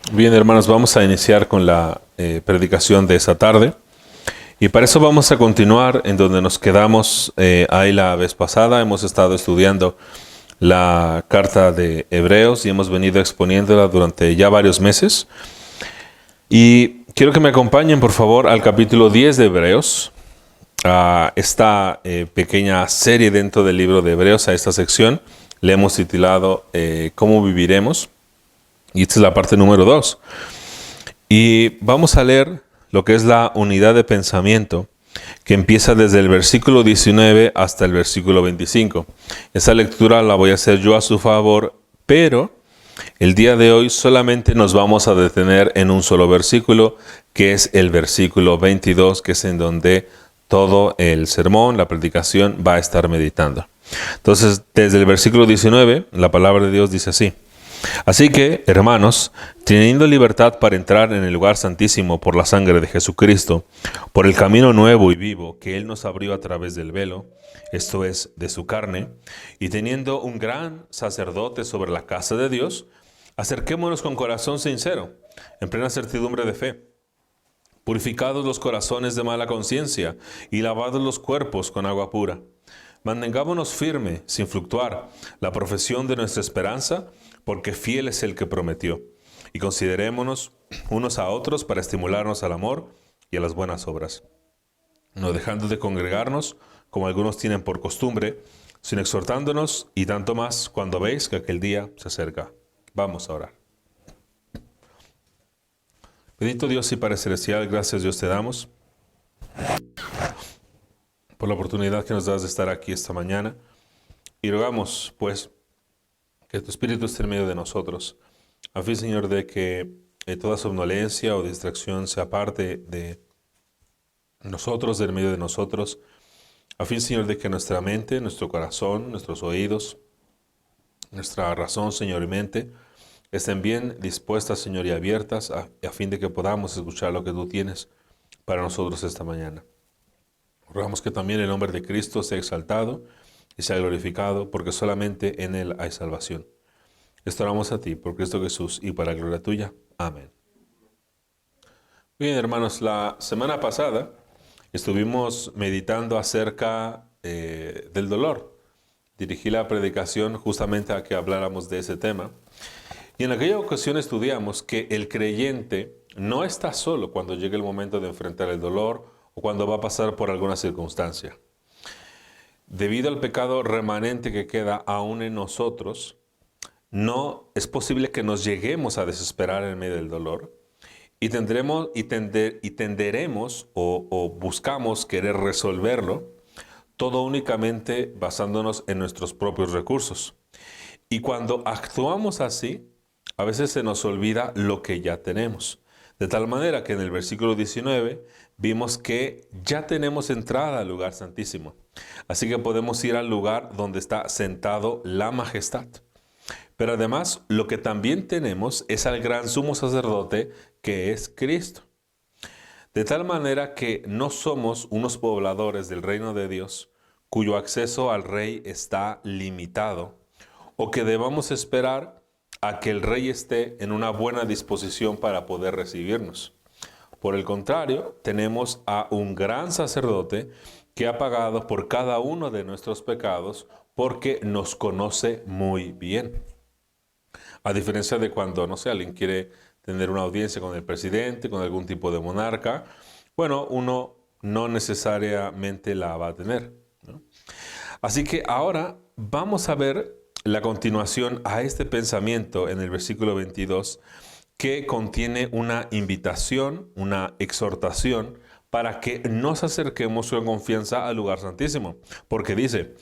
Bien, hermanos, vamos a iniciar con la predicación de esta tarde. Y para eso vamos a continuar en donde nos quedamos ahí la vez pasada. Hemos estado estudiando la carta de Hebreos y hemos venido exponiéndola durante ya varios meses. Y quiero que me acompañen, por favor, al capítulo 10 de Hebreos, a esta pequeña serie dentro del libro de Hebreos, a esta sección. Le hemos titulado ¿Cómo viviremos? Y esta es la parte número 2. Y vamos a leer lo que es la unidad de pensamiento, que empieza desde el versículo 19 hasta el versículo 25. Esa lectura la voy a hacer yo a su favor, pero el día de hoy solamente nos vamos a detener en un solo versículo, que es el versículo 22, que es en donde todo el sermón, la predicación, va a estar meditando. Entonces, desde el versículo 19, la palabra de Dios dice así: Así que, hermanos, teniendo libertad para entrar en el lugar santísimo por la sangre de Jesucristo, por el camino nuevo y vivo que Él nos abrió a través del velo, esto es, de su carne, y teniendo un gran sacerdote sobre la casa de Dios, acerquémonos con corazón sincero, en plena certidumbre de fe, purificados los corazones de mala conciencia y lavados los cuerpos con agua pura. Mantengámonos firme, sin fluctuar, la profesión de nuestra esperanza, porque fiel es el que prometió. Y considerémonos unos a otros para estimularnos al amor y a las buenas obras, no dejando de congregarnos, como algunos tienen por costumbre, sino exhortándonos, y tanto más cuando veis que aquel día se acerca. Vamos a orar. Bendito Dios y Padre Celestial, gracias Dios te damos por la oportunidad que nos das de estar aquí esta mañana. Y rogamos, pues, que tu Espíritu esté en medio de nosotros, a fin, Señor, de que toda somnolencia o distracción se aparte de nosotros, del medio de nosotros, a fin, Señor, de que nuestra mente, nuestro corazón, nuestros oídos, nuestra razón, Señor, y mente, estén bien dispuestas, Señor, y abiertas, a fin de que podamos escuchar lo que tú tienes para nosotros esta mañana. Rogamos que también el nombre de Cristo sea exaltado y sea glorificado, porque solamente en Él hay salvación. Esto oramos a ti, por Cristo Jesús, y para la gloria tuya. Amén. Bien, hermanos, la semana pasada estuvimos meditando acerca del dolor. Dirigí la predicación justamente a que habláramos de ese tema. Y en aquella ocasión estudiamos que el creyente no está solo cuando llegue el momento de enfrentar el dolor o cuando va a pasar por alguna circunstancia. Debido al pecado remanente que queda aún en nosotros, no es posible que nos lleguemos a desesperar en medio del dolor y tenderemos o buscamos querer resolverlo todo únicamente basándonos en nuestros propios recursos. Y cuando actuamos así, a veces se nos olvida lo que ya tenemos. De tal manera que en el versículo 19 vimos que ya tenemos entrada al lugar santísimo. Así que podemos ir al lugar donde está sentado la majestad. Pero además, lo que también tenemos es al gran sumo sacerdote, que es Cristo. De tal manera que no somos unos pobladores del reino de Dios, cuyo acceso al rey está limitado, o que debamos esperar a que el rey esté en una buena disposición para poder recibirnos. Por el contrario, tenemos a un gran sacerdote que ha pagado por cada uno de nuestros pecados, porque nos conoce muy bien. A diferencia de cuando, no sé, alguien quiere tener una audiencia con el presidente, con algún tipo de monarca, bueno, uno no necesariamente la va a tener, ¿no? Así que ahora vamos a ver la continuación a este pensamiento en el versículo 22, que contiene una invitación, una exhortación para que nos acerquemos con confianza al lugar santísimo. Porque dice: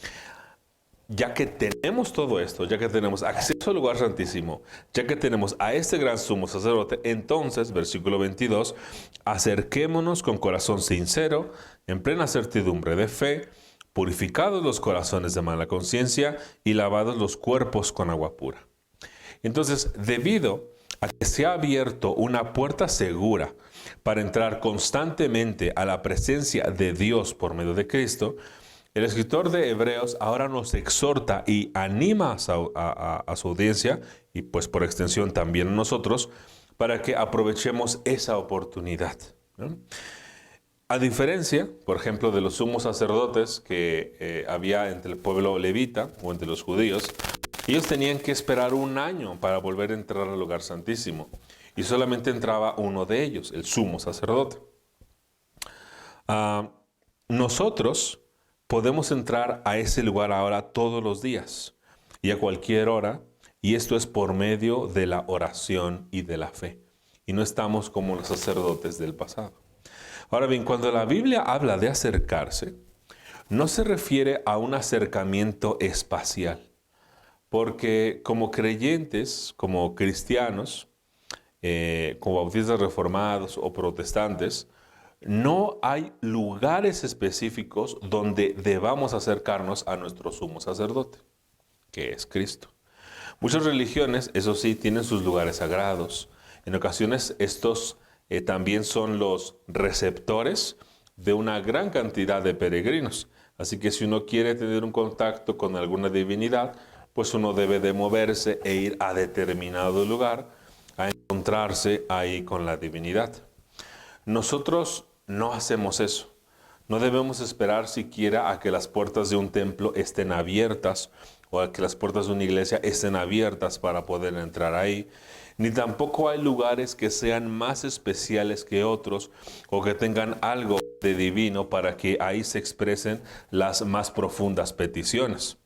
ya que tenemos todo esto, ya que tenemos acceso al lugar santísimo, ya que tenemos a este gran sumo sacerdote, entonces, versículo 22, acerquémonos con corazón sincero, en plena certidumbre de fe, purificados los corazones de mala conciencia y lavados los cuerpos con agua pura. Entonces, debido a que se ha abierto una puerta segura para entrar constantemente a la presencia de Dios por medio de Cristo, el escritor de Hebreos ahora nos exhorta y anima a su audiencia, y pues por extensión también a nosotros, para que aprovechemos esa oportunidad, ¿no? A diferencia, por ejemplo, de los sumos sacerdotes que había entre el pueblo levita o entre los judíos, ellos tenían que esperar un año para volver a entrar al lugar santísimo. Y solamente entraba uno de ellos, el sumo sacerdote. Nosotros podemos entrar a ese lugar ahora todos los días y a cualquier hora, y esto es por medio de la oración y de la fe. Y no estamos como los sacerdotes del pasado. Ahora bien, cuando la Biblia habla de acercarse, no se refiere a un acercamiento espacial, porque como creyentes, como cristianos, como bautistas reformados o protestantes, no hay lugares específicos donde debamos acercarnos a nuestro sumo sacerdote, que es Cristo. Muchas religiones, eso sí, tienen sus lugares sagrados. En ocasiones estos también son los receptores de una gran cantidad de peregrinos. Así que si uno quiere tener un contacto con alguna divinidad, pues uno debe de moverse e ir a determinado lugar a encontrarse ahí con la divinidad. Nosotros no hacemos eso. No debemos esperar siquiera a que las puertas de un templo estén abiertas o a que las puertas de una iglesia estén abiertas para poder entrar ahí. Ni tampoco hay lugares que sean más especiales que otros o que tengan algo de divino para que ahí se expresen las más profundas peticiones.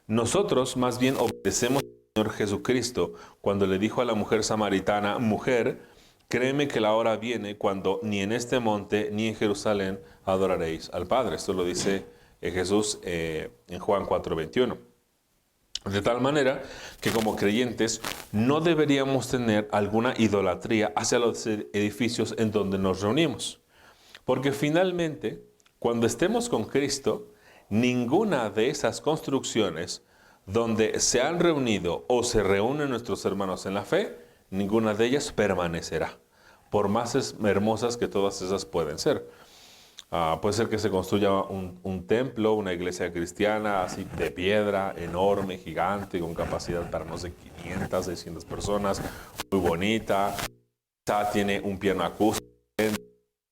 Nosotros más bien obedecemos al Señor Jesucristo cuando le dijo a la mujer samaritana: mujer, créeme que la hora viene cuando ni en este monte ni en Jerusalén adoraréis al Padre. Esto lo dice Jesús en Juan 4:21. De tal manera que como creyentes no deberíamos tener alguna idolatría hacia los edificios en donde nos reunimos. Porque finalmente, cuando estemos con Cristo, ninguna de esas construcciones donde se han reunido o se reúnen nuestros hermanos en la fe, ninguna de ellas permanecerá, por más hermosas que todas esas pueden ser. Puede ser que se construya un templo, una iglesia cristiana así de piedra, enorme, gigante, con capacidad para no sé 500, 600 personas, muy bonita, quizá tiene un piano acústico,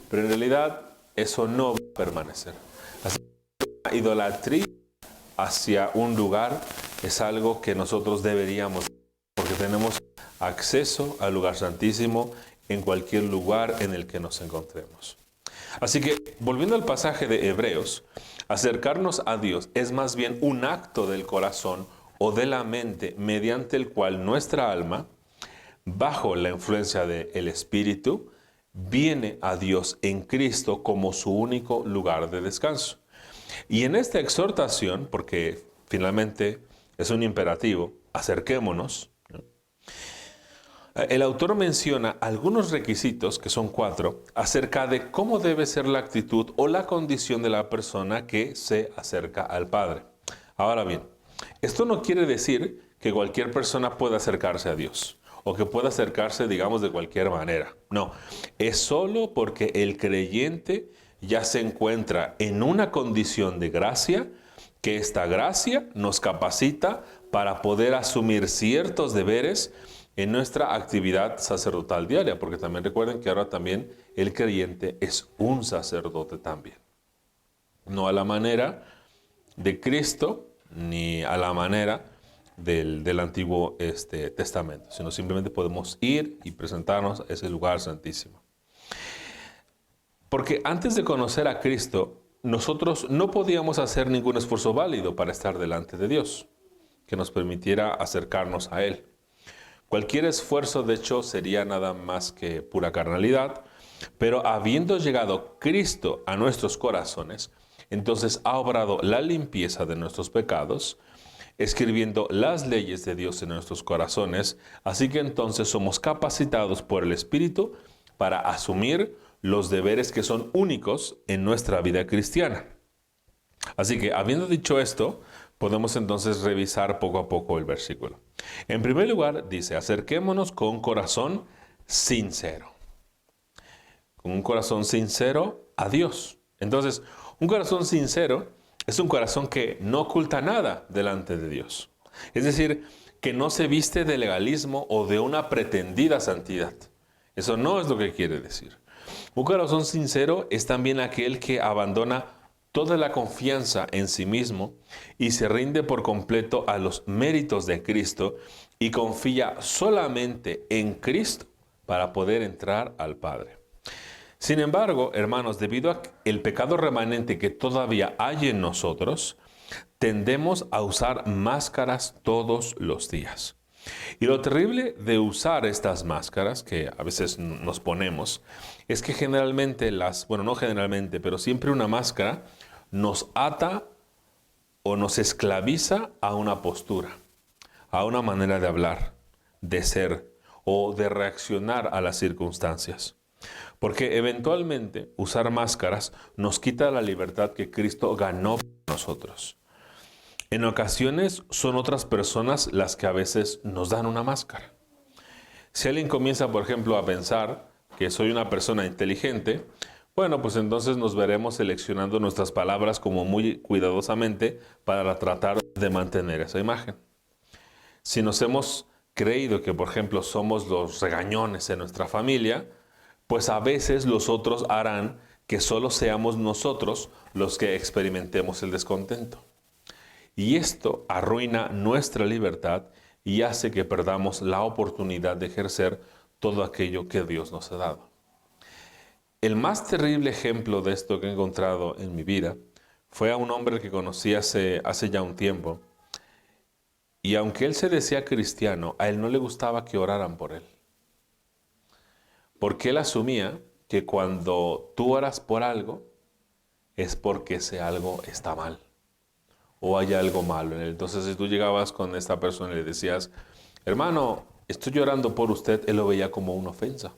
pero en realidad eso no va a permanecer. Así que la idolatría hacia un lugar es algo que nosotros deberíamos, porque tenemos acceso al lugar santísimo en cualquier lugar en el que nos encontremos. Así que, volviendo al pasaje de Hebreos, acercarnos a Dios es más bien un acto del corazón o de la mente mediante el cual nuestra alma, bajo la influencia del Espíritu, viene a Dios en Cristo como su único lugar de descanso. Y en esta exhortación, porque finalmente es un imperativo, acerquémonos, ¿no? El autor menciona algunos requisitos, que son 4, acerca de cómo debe ser la actitud o la condición de la persona que se acerca al Padre. Ahora bien, esto no quiere decir que cualquier persona pueda acercarse a Dios o que pueda acercarse, digamos, de cualquier manera. No, es solo porque el creyente ya se encuentra en una condición de gracia, que esta gracia nos capacita para poder asumir ciertos deberes en nuestra actividad sacerdotal diaria, porque también recuerden que ahora también el creyente es un sacerdote también. No a la manera de Cristo, ni a la manera del Antiguo Testamento, sino simplemente podemos ir y presentarnos a ese lugar santísimo. Porque antes de conocer a Cristo, nosotros no podíamos hacer ningún esfuerzo válido para estar delante de Dios, que nos permitiera acercarnos a Él. Cualquier esfuerzo, de hecho, sería nada más que pura carnalidad, pero habiendo llegado Cristo a nuestros corazones, entonces ha obrado la limpieza de nuestros pecados, escribiendo las leyes de Dios en nuestros corazones, así que entonces somos capacitados por el Espíritu para asumir los deberes que son únicos en nuestra vida cristiana. Así que, habiendo dicho esto, podemos entonces revisar poco a poco el versículo. En primer lugar, dice: acerquémonos con un corazón sincero. Con un corazón sincero a Dios. Entonces, un corazón sincero es un corazón que no oculta nada delante de Dios. Es decir, que no se viste de legalismo o de una pretendida santidad. Eso no es lo que quiere decir. Un corazón sincero es también aquel que abandona toda la confianza en sí mismo y se rinde por completo a los méritos de Cristo y confía solamente en Cristo para poder entrar al Padre. Sin embargo, hermanos, debido al pecado remanente que todavía hay en nosotros, tendemos a usar máscaras todos los días. Y lo terrible de usar estas máscaras que a veces nos ponemos es que generalmente bueno, no generalmente, pero siempre una máscara nos ata o nos esclaviza a una postura, a una manera de hablar, de ser o de reaccionar a las circunstancias. Porque eventualmente usar máscaras nos quita la libertad que Cristo ganó por nosotros. En ocasiones son otras personas las que a veces nos dan una máscara. Si alguien comienza, por ejemplo, a pensar que soy una persona inteligente, bueno, pues entonces nos veremos seleccionando nuestras palabras como muy cuidadosamente para tratar de mantener esa imagen. Si nos hemos creído que, por ejemplo, somos los regañones en nuestra familia, pues a veces los otros harán que solo seamos nosotros los que experimentemos el descontento. Y esto arruina nuestra libertad y hace que perdamos la oportunidad de ejercer todo aquello que Dios nos ha dado. El más terrible ejemplo de esto que he encontrado en mi vida fue a un hombre que conocí hace ya un tiempo. Y aunque él se decía cristiano, a él no le gustaba que oraran por él. Porque él asumía que cuando tú oras por algo, es porque ese algo está mal o hay algo malo en él. Entonces, si tú llegabas con esta persona y le decías, hermano, estoy llorando por usted, él lo veía como una ofensa.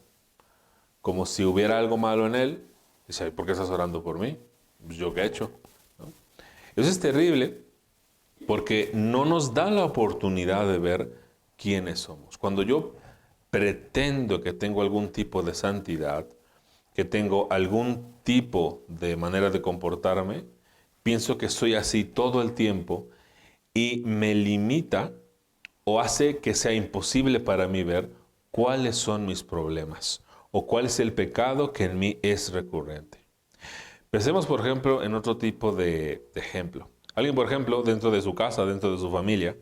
Como si hubiera algo malo en él. Dice, ¿por qué estás orando por mí? Pues, ¿yo qué he hecho? ¿No? Eso es terrible porque no nos da la oportunidad de ver quiénes somos. Cuando yo pretendo que tengo algún tipo de santidad, que tengo algún tipo de manera de comportarme, pienso que soy así todo el tiempo y me limita o hace que sea imposible para mí ver cuáles son mis problemas o cuál es el pecado que en mí es recurrente. Pensemos, por ejemplo, en otro tipo de ejemplo. Alguien, por ejemplo, dentro de su casa, dentro de su familia,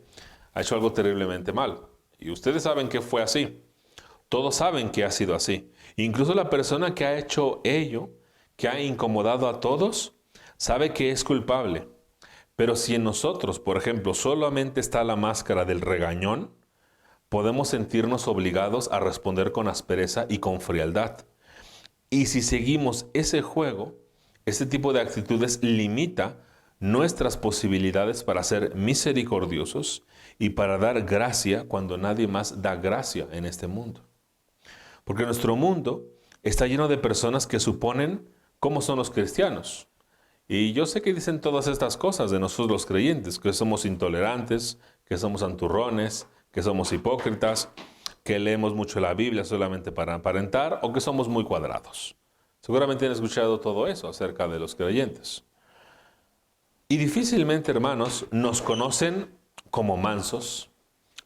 ha hecho algo terriblemente mal. Y ustedes saben que fue así. Todos saben que ha sido así. Incluso la persona que ha hecho ello, que ha incomodado a todos, sabe que es culpable. Pero si en nosotros, por ejemplo, solamente está la máscara del regañón, podemos sentirnos obligados a responder con aspereza y con frialdad. Y si seguimos ese juego, este tipo de actitudes limita nuestras posibilidades para ser misericordiosos y para dar gracia cuando nadie más da gracia en este mundo. Porque nuestro mundo está lleno de personas que suponen cómo son los cristianos. Y yo sé que dicen todas estas cosas de nosotros los creyentes, que somos intolerantes, que somos santurrones, que somos hipócritas, que leemos mucho la Biblia solamente para aparentar o que somos muy cuadrados. Seguramente han escuchado todo eso acerca de los creyentes. Y difícilmente, hermanos, nos conocen como mansos,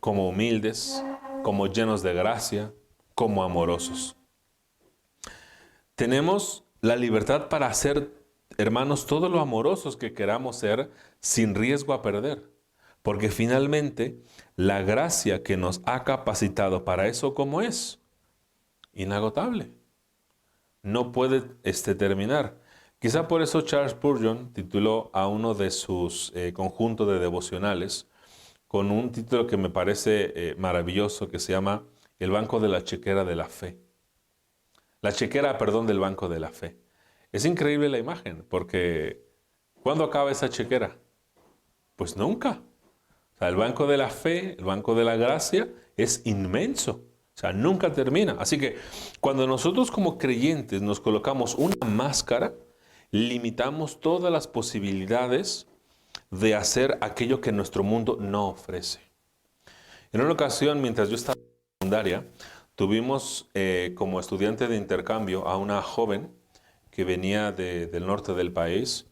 como humildes, como llenos de gracia, como amorosos. Tenemos la libertad para hacer, hermanos, todo lo amorosos que queramos ser sin riesgo a perder. Porque finalmente la gracia que nos ha capacitado para eso, ¿cómo es? Inagotable. No puede terminar. Quizá por eso Charles Spurgeon tituló a uno de sus conjuntos de devocionales con un título que me parece maravilloso, que se llama El banco de la chequera de la fe. La chequera, perdón, del banco de la fe. Es increíble la imagen, porque ¿cuándo acaba esa chequera? Pues nunca. O sea, el banco de la fe, el banco de la gracia es inmenso. O sea, nunca termina. Así que cuando nosotros como creyentes nos colocamos una máscara, limitamos todas las posibilidades de hacer aquello que nuestro mundo no ofrece. En una ocasión, mientras yo estaba en la secundaria, tuvimos como estudiante de intercambio a una joven que venía del norte del país.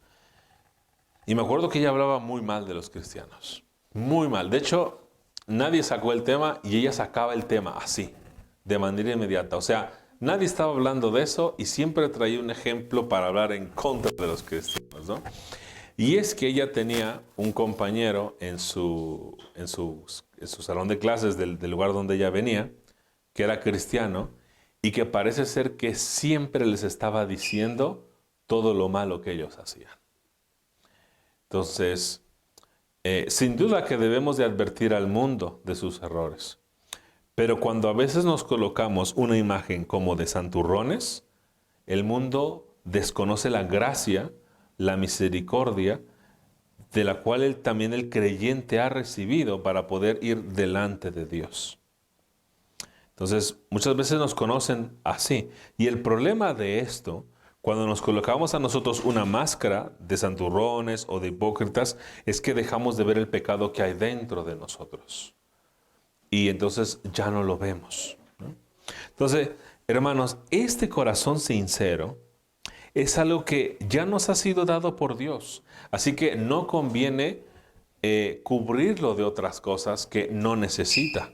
Y me acuerdo que ella hablaba muy mal de los cristianos. Muy mal. De hecho, nadie sacó el tema y ella sacaba el tema así, de manera inmediata. O sea, nadie estaba hablando de eso y siempre traía un ejemplo para hablar en contra de los cristianos, ¿no? Y es que ella tenía un compañero en su salón de clases del lugar donde ella venía, que era cristiano, y que parece ser que siempre les estaba diciendo todo lo malo que ellos hacían. Entonces, sin duda que debemos de advertir al mundo de sus errores. Pero cuando a veces nos colocamos una imagen como de santurrones, el mundo desconoce la gracia, la misericordia, de la cual también el creyente ha recibido para poder ir delante de Dios. Entonces, muchas veces nos conocen así. Y el problema de esto, cuando nos colocamos a nosotros una máscara de santurrones o de hipócritas, es que dejamos de ver el pecado que hay dentro de nosotros. Y entonces ya no lo vemos, ¿no? Entonces, hermanos, este corazón sincero es algo que ya nos ha sido dado por Dios. Así que no conviene cubrirlo de otras cosas que no necesita.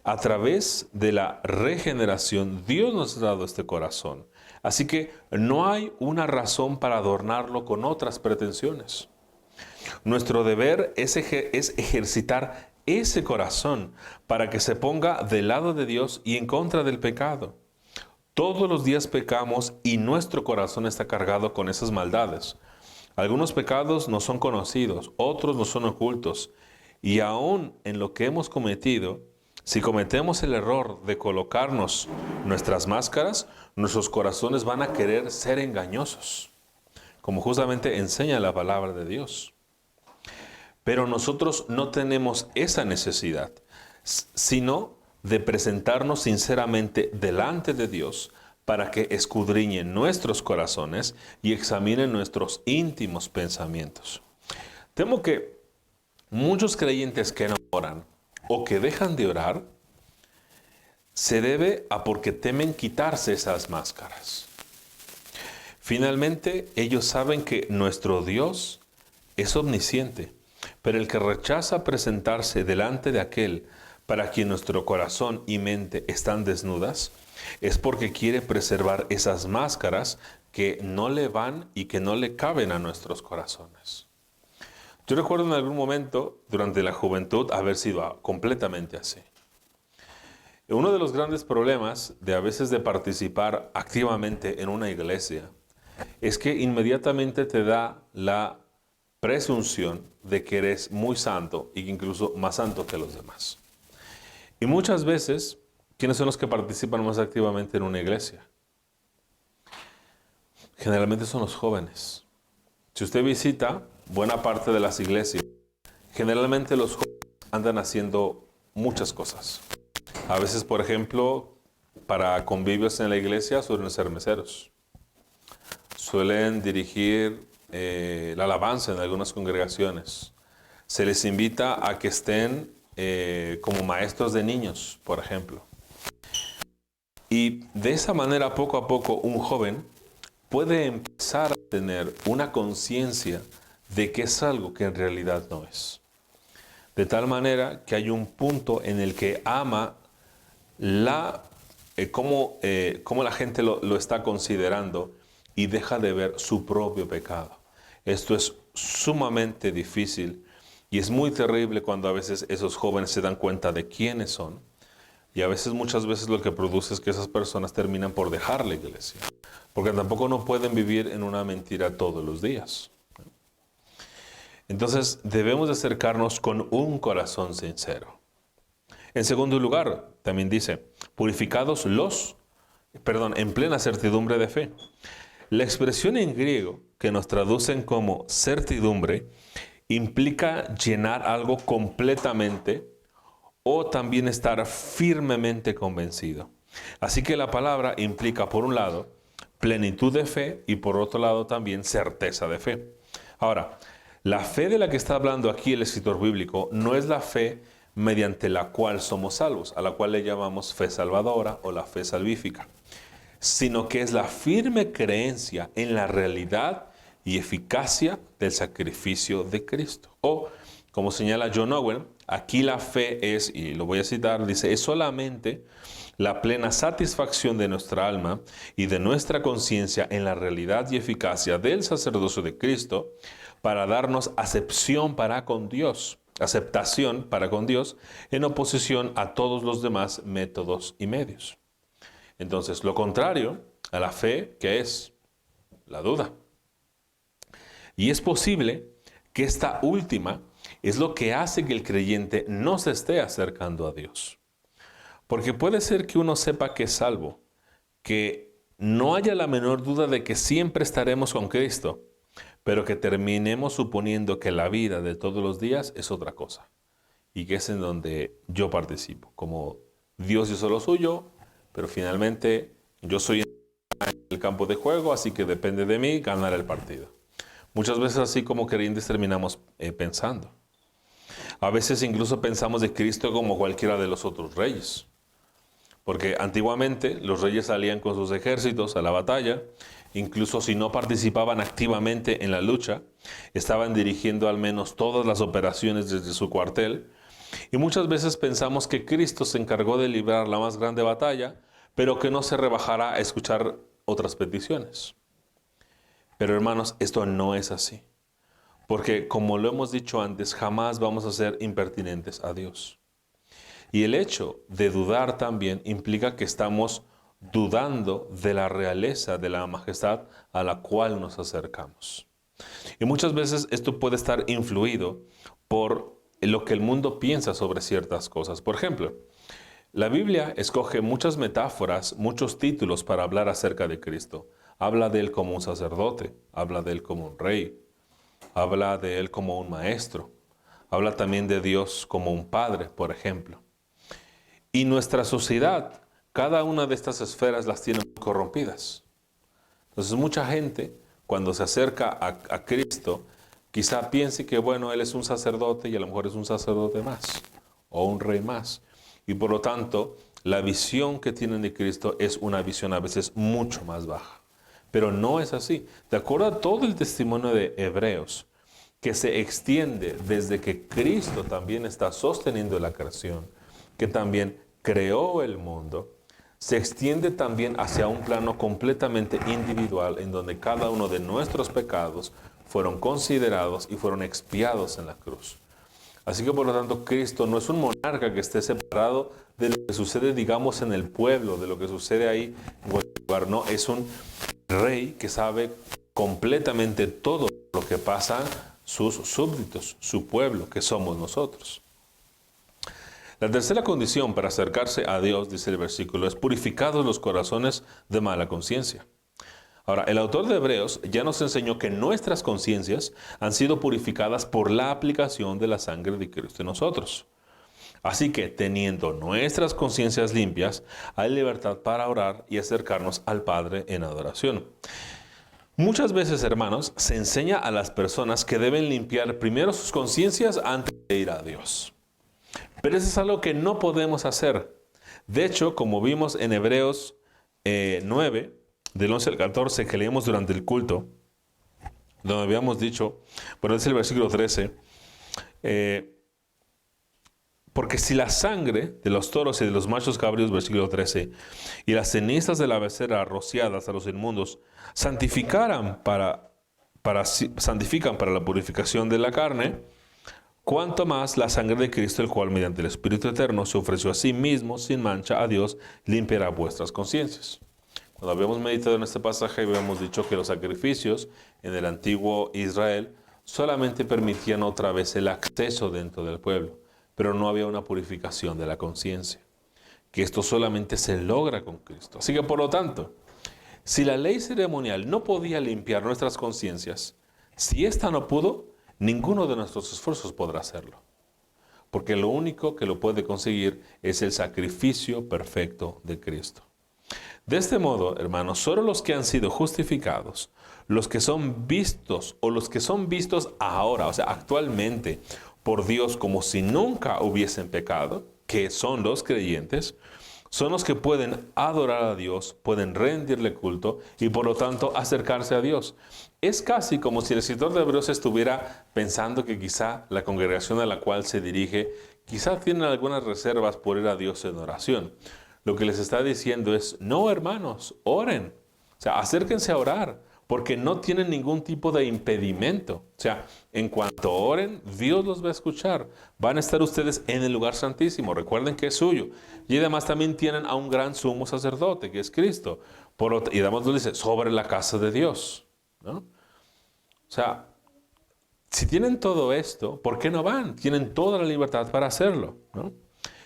A través de la regeneración, Dios nos ha dado este corazón. Así que no hay una razón para adornarlo con otras pretensiones. Nuestro deber es ejercitar ese corazón para que se ponga del lado de Dios y en contra del pecado. Todos los días pecamos y nuestro corazón está cargado con esas maldades. Algunos pecados no son conocidos, otros no son ocultos. Y aún en lo que hemos cometido, si cometemos el error de colocarnos nuestras máscaras, nuestros corazones van a querer ser engañosos, como justamente enseña la palabra de Dios. Pero nosotros no tenemos esa necesidad, sino de presentarnos sinceramente delante de Dios para que escudriñe nuestros corazones y examine nuestros íntimos pensamientos. Temo que muchos creyentes que no oran o que dejan de orar, se debe a porque temen quitarse esas máscaras. Finalmente, ellos saben que nuestro Dios es omnisciente, pero el que rechaza presentarse delante de aquel para quien nuestro corazón y mente están desnudas, es porque quiere preservar esas máscaras que no le van y que no le caben a nuestros corazones. Yo recuerdo en algún momento, durante la juventud, haber sido completamente así. Uno de los grandes problemas de a veces de participar activamente en una iglesia es que inmediatamente te da la presunción de que eres muy santo y incluso más santo que los demás. Y muchas veces, ¿quiénes son los que participan más activamente en una iglesia? Generalmente son los jóvenes. Si usted visita buena parte de las iglesias, generalmente los jóvenes andan haciendo muchas cosas. A veces, por ejemplo, para convivios en la iglesia suelen ser meseros. Suelen dirigir la alabanza en algunas congregaciones. Se les invita a que estén como maestros de niños, por ejemplo. Y de esa manera, poco a poco, un joven puede empezar a tener una conciencia de que es algo que en realidad no es. De tal manera que hay un punto en el que ama cómo la gente lo está considerando y deja de ver su propio pecado. Esto es sumamente difícil y es muy terrible cuando a veces esos jóvenes se dan cuenta de quiénes son. Y a veces, muchas veces lo que produce es que esas personas terminan por dejar la iglesia. Porque tampoco no pueden vivir en una mentira todos los días. Entonces debemos de acercarnos con un corazón sincero. En segundo lugar, también dice, purificados en plena certidumbre de fe. La expresión en griego que nos traducen como certidumbre implica llenar algo completamente o también estar firmemente convencido. Así que la palabra implica, por un lado, plenitud de fe y por otro lado también certeza de fe. Ahora, la fe de la que está hablando aquí el escritor bíblico no es la fe mediante la cual somos salvos, a la cual le llamamos fe salvadora o la fe salvífica, sino que es la firme creencia en la realidad y eficacia del sacrificio de Cristo, o como señala John Owen, aquí la fe es, y lo voy a citar, dice, es solamente la plena satisfacción de nuestra alma y de nuestra conciencia en la realidad y eficacia del sacerdocio de Cristo para darnos aceptación para con Dios en oposición a todos los demás métodos y medios. Entonces, lo contrario a la fe, ¿qué es? La duda. Y es posible que esta última es lo que hace que el creyente no se esté acercando a Dios. Porque puede ser que uno sepa que es salvo, que no haya la menor duda de que siempre estaremos con Cristo, pero que terminemos suponiendo que la vida de todos los días es otra cosa. Y que es en donde yo participo. Como Dios hizo lo suyo, pero finalmente yo soy en el campo de juego, así que depende de mí ganar el partido. Muchas veces así como creyentes terminamos pensando. A veces incluso pensamos de Cristo como cualquiera de los otros reyes. Porque antiguamente los reyes salían con sus ejércitos a la batalla, incluso si no participaban activamente en la lucha, estaban dirigiendo al menos todas las operaciones desde su cuartel. Y muchas veces pensamos que Cristo se encargó de librar la más grande batalla, pero que no se rebajará a escuchar otras peticiones. Pero hermanos, esto no es así. Porque como lo hemos dicho antes, jamás vamos a ser impertinentes a Dios. Y el hecho de dudar también implica que estamos dudando de la realeza, de la majestad a la cual nos acercamos. Y muchas veces esto puede estar influido por lo que el mundo piensa sobre ciertas cosas. Por ejemplo, la Biblia escoge muchas metáforas, muchos títulos para hablar acerca de Cristo. Habla de Él como un sacerdote, habla de Él como un rey, habla de Él como un maestro, habla también de Dios como un padre, por ejemplo. Y nuestra sociedad, cada una de estas esferas las tiene corrompidas. Entonces mucha gente, cuando se acerca a Cristo, quizá piense que, bueno, Él es un sacerdote y a lo mejor es un sacerdote más, o un rey más. Y por lo tanto, la visión que tienen de Cristo es una visión a veces mucho más baja. Pero no es así. De acuerdo a todo el testimonio de Hebreos, que se extiende desde que Cristo también está sosteniendo la creación, que también creó el mundo, se extiende también hacia un plano completamente individual en donde cada uno de nuestros pecados fueron considerados y fueron expiados en la cruz. Así que por lo tanto Cristo no es un monarca que esté separado de lo que sucede, digamos, en el pueblo, de lo que sucede ahí en cualquier lugar. No, es un rey que sabe completamente todo lo que pasa sus súbditos, su pueblo, que somos nosotros. La tercera condición para acercarse a Dios, dice el versículo, es purificados los corazones de mala conciencia. Ahora, el autor de Hebreos ya nos enseñó que nuestras conciencias han sido purificadas por la aplicación de la sangre de Cristo en nosotros. Así que, teniendo nuestras conciencias limpias, hay libertad para orar y acercarnos al Padre en adoración. Muchas veces, hermanos, se enseña a las personas que deben limpiar primero sus conciencias antes de ir a Dios. Pero eso es algo que no podemos hacer. De hecho, como vimos en Hebreos 9, del 11 al 14, que leímos durante el culto, donde habíamos dicho, bueno, es el versículo 13, porque si la sangre de los toros y de los machos cabríos, versículo 13, y las cenizas de la becerra rociadas a los inmundos, santifican para la purificación de la carne, cuanto más la sangre de Cristo, el cual mediante el Espíritu Eterno se ofreció a sí mismo sin mancha a Dios, limpiará vuestras conciencias. Cuando habíamos meditado en este pasaje, habíamos dicho que los sacrificios en el antiguo Israel solamente permitían otra vez el acceso dentro del pueblo, pero no había una purificación de la conciencia, que esto solamente se logra con Cristo. Así que por lo tanto, si la ley ceremonial no podía limpiar nuestras conciencias, si ésta no pudo, ninguno de nuestros esfuerzos podrá hacerlo. Porque lo único que lo puede conseguir es el sacrificio perfecto de Cristo. De este modo, hermanos, solo los que han sido justificados, los que son vistos o los que son vistos ahora, o sea, actualmente, por Dios como si nunca hubiesen pecado, que son los creyentes, son los que pueden adorar a Dios, pueden rendirle culto y por lo tanto acercarse a Dios. Es casi como si el escritor de Hebreos estuviera pensando que quizá la congregación a la cual se dirige, quizá tienen algunas reservas por ir a Dios en oración. Lo que les está diciendo es, no hermanos, oren. O sea, acérquense a orar, porque no tienen ningún tipo de impedimento. O sea, en cuanto oren, Dios los va a escuchar. Van a estar ustedes en el lugar santísimo. Recuerden que es suyo. Y además también tienen a un gran sumo sacerdote, que es Cristo. Y además nos dice, sobre la casa de Dios, ¿no? O sea, si tienen todo esto, ¿por qué no van? Tienen toda la libertad para hacerlo, ¿no?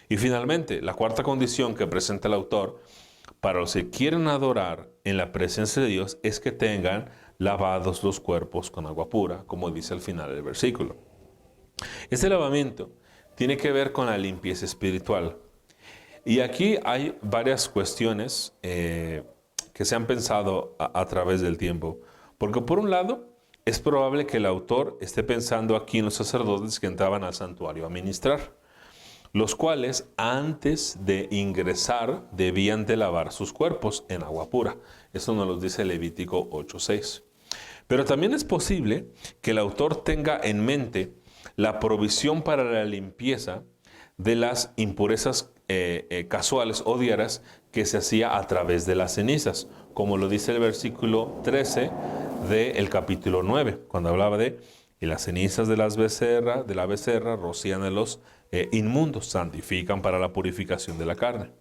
Y finalmente, la cuarta condición que presenta el autor para los que quieren adorar en la presencia de Dios es que tengan lavados los cuerpos con agua pura, como dice al final del versículo. Este lavamiento tiene que ver con la limpieza espiritual. Y aquí hay varias cuestiones que se han pensado a través del tiempo. Porque por un lado, es probable que el autor esté pensando aquí en los sacerdotes que entraban al santuario a ministrar, los cuales antes de ingresar debían de lavar sus cuerpos en agua pura. Eso nos lo dice Levítico 8:6. Pero también es posible que el autor tenga en mente la provisión para la limpieza de las impurezas casuales o diarias que se hacía a través de las cenizas, como lo dice el versículo 13 del capítulo 9, cuando hablaba de y las cenizas de la becerra rocían a los inmundos, santifican para la purificación de la carne.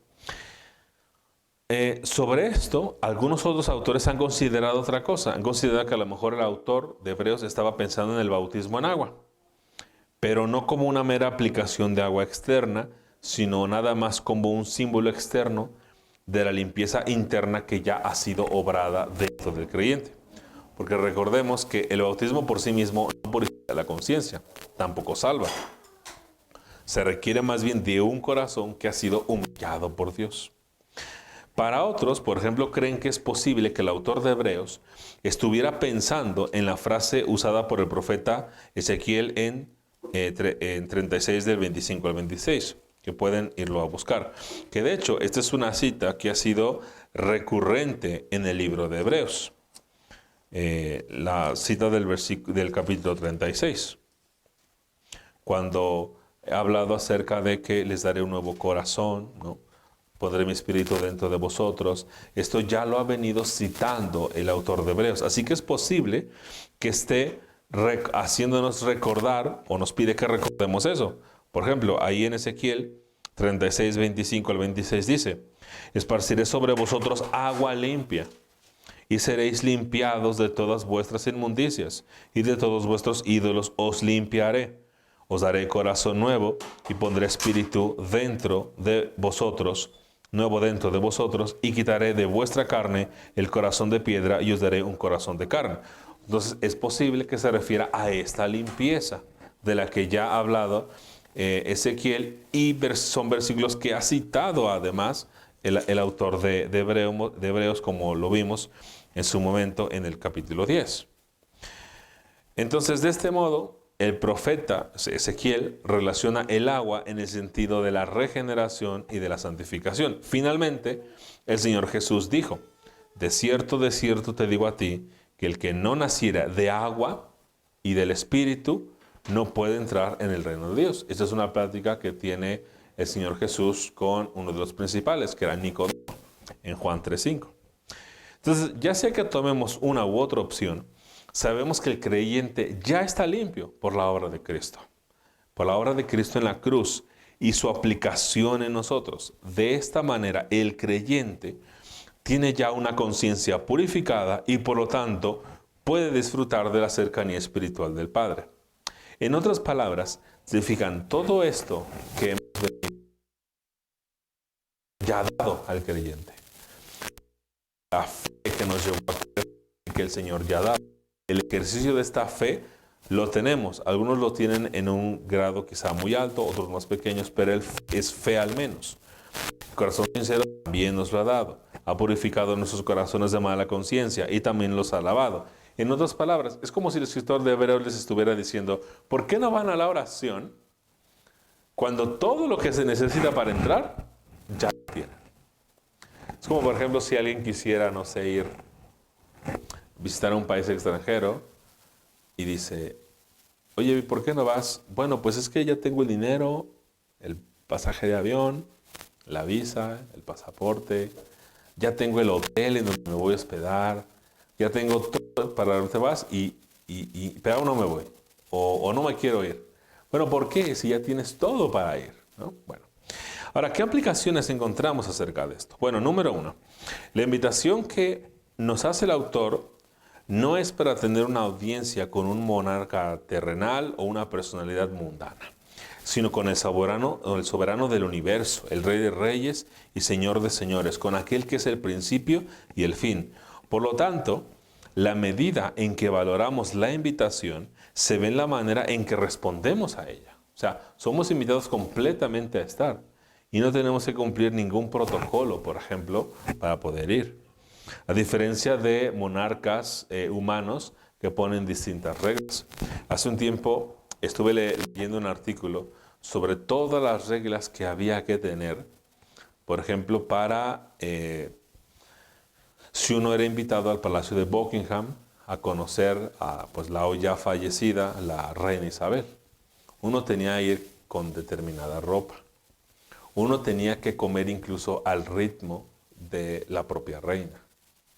Sobre esto, algunos otros autores han considerado otra cosa. Han considerado que a lo mejor el autor de Hebreos estaba pensando en el bautismo en agua, pero no como una mera aplicación de agua externa, sino nada más como un símbolo externo de la limpieza interna que ya ha sido obrada dentro del creyente. Porque recordemos que el bautismo por sí mismo no purifica la conciencia, tampoco salva. Se requiere más bien de un corazón que ha sido humillado por Dios. Para otros, por ejemplo, creen que es posible que el autor de Hebreos estuviera pensando en la frase usada por el profeta Ezequiel en 36 del 25 al 26, que pueden irlo a buscar. Que de hecho, esta es una cita que ha sido recurrente en el libro de Hebreos. La cita del capítulo 36, cuando he hablado acerca de que les daré un nuevo corazón, ¿no? Pondré mi espíritu dentro de vosotros. Esto ya lo ha venido citando el autor de Hebreos. Así que es posible que esté haciéndonos recordar o nos pide que recordemos eso. Por ejemplo, ahí en Ezequiel 36, 25 al 26 dice, esparciré sobre vosotros agua limpia y seréis limpiados de todas vuestras inmundicias y de todos vuestros ídolos os limpiaré. Os daré corazón nuevo y pondré espíritu dentro de vosotros, nuevo dentro de vosotros, y quitaré de vuestra carne el corazón de piedra y os daré un corazón de carne. Entonces es posible que se refiera a esta limpieza de la que ya ha hablado Ezequiel, y son versículos que ha citado además el autor de Hebreos, como lo vimos en su momento en el capítulo 10. Entonces, de este modo, el profeta Ezequiel relaciona el agua en el sentido de la regeneración y de la santificación. Finalmente, el Señor Jesús dijo, de cierto te digo a ti, que el que no naciera de agua y del Espíritu no puede entrar en el reino de Dios. Esta es una plática que tiene el Señor Jesús con uno de los principales, que era Nicodemo, en Juan 3:5. Entonces, ya sea que tomemos una u otra opción, sabemos que el creyente ya está limpio por la obra de Cristo. Por la obra de Cristo en la cruz y su aplicación en nosotros. De esta manera, el creyente tiene ya una conciencia purificada y por lo tanto puede disfrutar de la cercanía espiritual del Padre. En otras palabras, se fijan, todo esto que hemos ya dado al creyente. La fe que nos llevó a creer que el Señor ya ha dado. El ejercicio de esta fe lo tenemos. Algunos lo tienen en un grado quizá muy alto, otros más pequeños, pero es fe al menos. El corazón sincero también nos lo ha dado. Ha purificado nuestros corazones de mala conciencia y también los ha lavado. En otras palabras, es como si el escritor de Hebreos les estuviera diciendo, ¿por qué no van a la oración cuando todo lo que se necesita para entrar ya lo tienen? Es como, por ejemplo, si alguien quisiera, no sé, ir visitar un país extranjero y dice, oye, ¿por qué no vas? Bueno, pues es que ya tengo el dinero, el pasaje de avión, la visa, el pasaporte, ya tengo el hotel en donde me voy a hospedar, ya tengo todo para dónde vas pero aún no me voy o no me quiero ir. Bueno, ¿por qué? Si ya tienes todo para ir, ¿no? Bueno, ahora, ¿qué aplicaciones encontramos acerca de esto? Bueno, número uno, la invitación que nos hace el autor no es para tener una audiencia con un monarca terrenal o una personalidad mundana, sino con el soberano del universo, el Rey de Reyes y Señor de Señores, con aquel que es el principio y el fin. Por lo tanto, la medida en que valoramos la invitación se ve en la manera en que respondemos a ella. O sea, somos invitados completamente a estar y no tenemos que cumplir ningún protocolo, por ejemplo, para poder ir. A diferencia de monarcas humanos que ponen distintas reglas. Hace un tiempo estuve leyendo un artículo sobre todas las reglas que había que tener, por ejemplo, para si uno era invitado al Palacio de Buckingham a conocer a pues, la hoy ya fallecida, la reina Isabel. Uno tenía que ir con determinada ropa. Uno tenía que comer incluso al ritmo de la propia reina,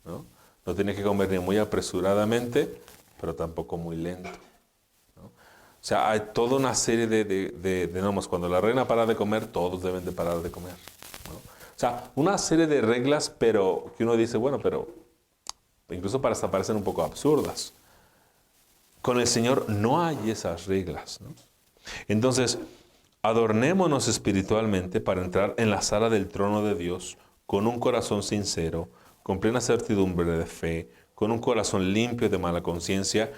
¿no? No tenía que comer ni muy apresuradamente, pero tampoco muy lento, ¿no? O sea, hay toda una serie de normas. Cuando la reina para de comer, todos deben de parar de comer, ¿no? O sea, una serie de reglas, pero que uno dice, bueno, pero incluso para hasta parecen un poco absurdas. Con el Señor no hay esas reglas, ¿no? Entonces, adornémonos espiritualmente para entrar en la sala del trono de Dios con un corazón sincero, con plena certidumbre de fe, con un corazón limpio de mala conciencia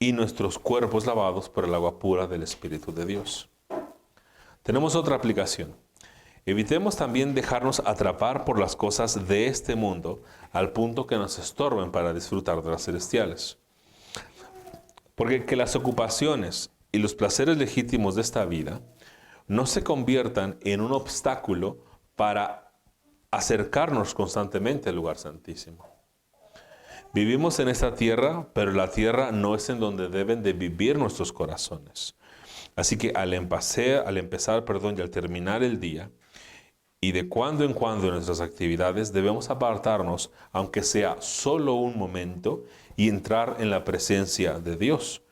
y nuestros cuerpos lavados por el agua pura del Espíritu de Dios. Tenemos otra aplicación. Evitemos también dejarnos atrapar por las cosas de este mundo al punto que nos estorben para disfrutar de las celestiales. Porque que las ocupaciones y los placeres legítimos de esta vida no se conviertan en un obstáculo para acercarnos constantemente al lugar santísimo. Vivimos en esta tierra, pero la tierra no es en donde deben de vivir nuestros corazones. Así que al empezar, y al terminar el día, y de cuando en cuando en nuestras actividades debemos apartarnos, aunque sea solo un momento, y entrar en la presencia de Dios.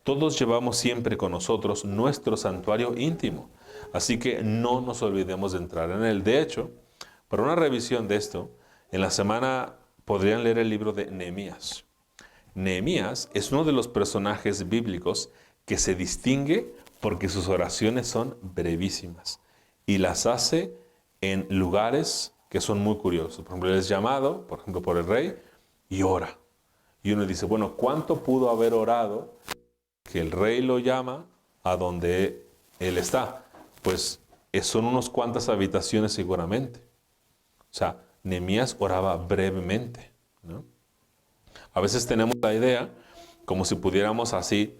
Todos llevamos siempre con nosotros nuestro santuario íntimo, así que no nos olvidemos de entrar en él. De hecho, para una revisión de esto, en la semana podrían leer el libro de Nehemías. Nehemías es uno de los personajes bíblicos que se distingue porque sus oraciones son brevísimas y las hace en lugares que son muy curiosos. Por ejemplo, él es llamado, por ejemplo, por el rey y ora. Y uno dice, bueno, ¿cuánto pudo haber orado que el rey lo llama a donde él está? Pues son unas cuantas habitaciones seguramente. O sea, Nehemías oraba brevemente, ¿no? A veces tenemos la idea, como si pudiéramos así,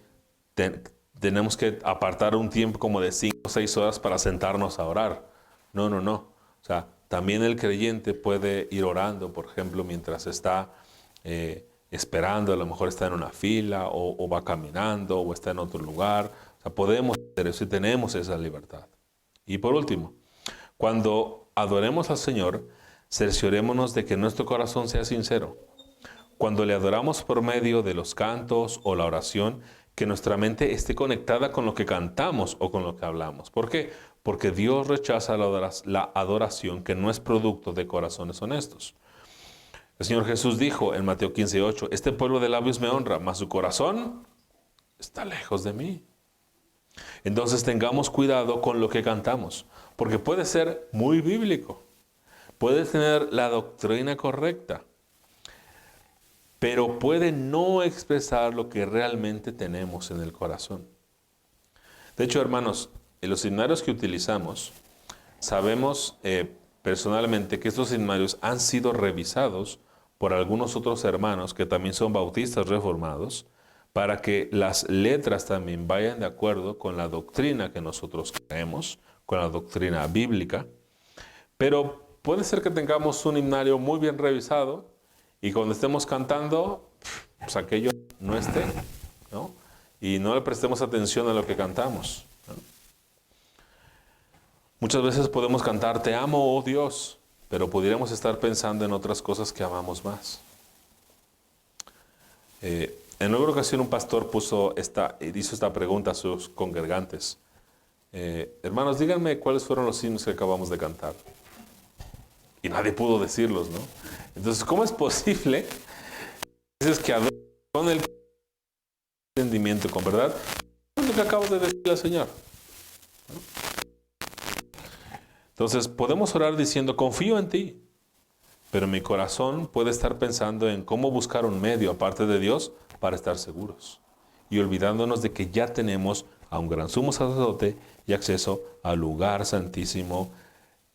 tenemos que apartar un tiempo como de 5 o 6 horas para sentarnos a orar. No, no, no. O sea, también el creyente puede ir orando, por ejemplo, mientras está esperando, a lo mejor está en una fila o va caminando o está en otro lugar. O sea, podemos hacer eso y tenemos esa libertad. Y por último, cuando adoremos al Señor, cerciorémonos de que nuestro corazón sea sincero. Cuando le adoramos por medio de los cantos o la oración, que nuestra mente esté conectada con lo que cantamos o con lo que hablamos. ¿Por qué? Porque Dios rechaza la adoración que no es producto de corazones honestos. El Señor Jesús dijo en Mateo 15:8, este pueblo de labios me honra, mas su corazón está lejos de mí. Entonces tengamos cuidado con lo que cantamos, porque puede ser muy bíblico, puede tener la doctrina correcta, pero puede no expresar lo que realmente tenemos en el corazón. De hecho, hermanos, en los himnarios que utilizamos, sabemos personalmente que estos himnarios han sido revisados por algunos otros hermanos que también son bautistas reformados, para que las letras también vayan de acuerdo con la doctrina que nosotros creemos, con la doctrina bíblica. Pero puede ser que tengamos un himnario muy bien revisado y cuando estemos cantando, pues aquello no esté, ¿no? Y no le prestemos atención a lo que cantamos, ¿no? Muchas veces podemos cantar, te amo, oh Dios, pero pudiéramos estar pensando en otras cosas que amamos más. En una ocasión un pastor hizo esta pregunta a sus congregantes. Hermanos, díganme cuáles fueron los himnos que acabamos de cantar. Y nadie pudo decirlos, ¿no? Entonces, ¿cómo es posible? Dices que adoras con el entendimiento, con verdad, lo que acabas de decirle al Señor, ¿no? Entonces, podemos orar diciendo, confío en ti, pero mi corazón puede estar pensando en cómo buscar un medio aparte de Dios para estar seguros. Y olvidándonos de que ya tenemos a un gran sumo sacerdote y acceso al lugar santísimo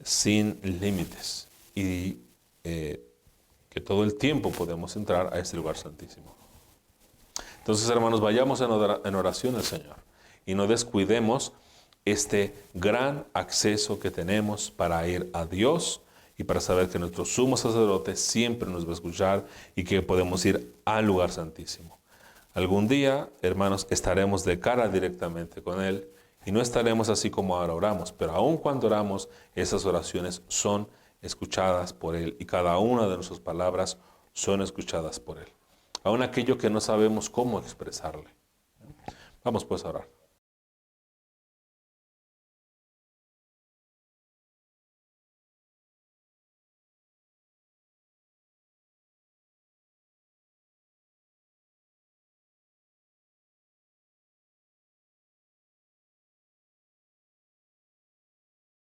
sin límites. Y que todo el tiempo podemos entrar a este lugar santísimo. Entonces, hermanos, vayamos en oración al Señor y no descuidemos este gran acceso que tenemos para ir a Dios y para saber que nuestro sumo sacerdote siempre nos va a escuchar y que podemos ir al lugar santísimo. Algún día, hermanos, estaremos de cara directamente con Él y no estaremos así como ahora oramos, pero aun cuando oramos, esas oraciones son escuchadas por Él y cada una de nuestras palabras son escuchadas por Él. Aun aquello que no sabemos cómo expresarle. Vamos pues a orar.